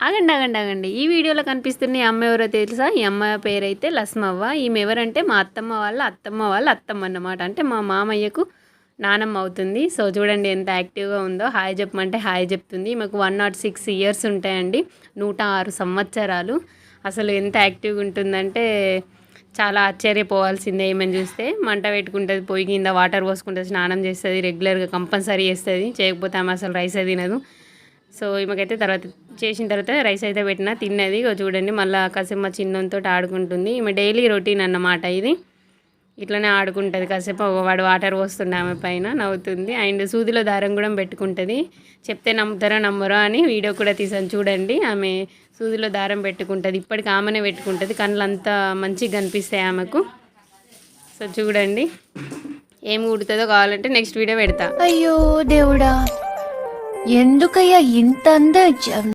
ఆగండి ఆగండి ఆగండి. ఈ వీడియోలో కనిపిస్తున్న ఈ అమ్మ ఎవరో తెలుసా? ఈ అమ్మ పేరైతే లస్మవ్వ. ఈమె ఎవరంటే మా అత్తమ్మ వాళ్ళ అత్తమ్మ అన్నమాట. అంటే మా మామయ్యకు నానమ్మ అవుతుంది. సో చూడండి ఎంత యాక్టివ్గా ఉందో. హాయ్ చెప్పమంటే హాయ్ చెప్తుంది. ఈమెకు 106 ఇయర్స్ ఉంటాయండి, 106 సంవత్సరాలు. అసలు ఎంత యాక్టివ్గా ఉంటుందంటే చాలా ఆశ్చర్యపోవాల్సిందే. ఈమెను చూస్తే మంట పెట్టుకుంటుంది, పొయ్యి కింద వాటర్ పోసుకుంటుంది, స్నానం చేస్తుంది, రెగ్యులర్గా కంపల్సరీ చేస్తుంది. చేయకపోతే ఆమె అసలు రైసే తినదు. సో ఈమెకైతే తర్వాత చేసిన తర్వాత రైస్ అయితే పెట్టినా తిన్నది. చూడండి మళ్ళీ కాసేపు మా చిన్నంతో ఆడుకుంటుంది. ఈమె డైలీ రొటీన్ అన్నమాట ఇది. ఇట్లనే ఆడుకుంటుంది. కాసేపు వాడు వాటర్ పోస్తుండే ఆమె పైన, నవ్వుతుంది. అండ్ సూదిలో దారం కూడా పెట్టుకుంటుంది. చెప్తే నమ్ముతారో నమ్మరో అని వీడియో కూడా తీసాను చూడండి. ఆమె సూదిలో దారం పెట్టుకుంటుంది. ఇప్పటికి ఆమెనే పెట్టుకుంటుంది. కళ్ళు అంతా మంచిగా కనిపిస్తాయి ఆమెకు. సో చూడండి ఏం కుడుతుందో కావాలంటే నెక్స్ట్ వీడియో పెడతా. అయ్యో దేవుడా, ఎందుకయ్యా ఇంత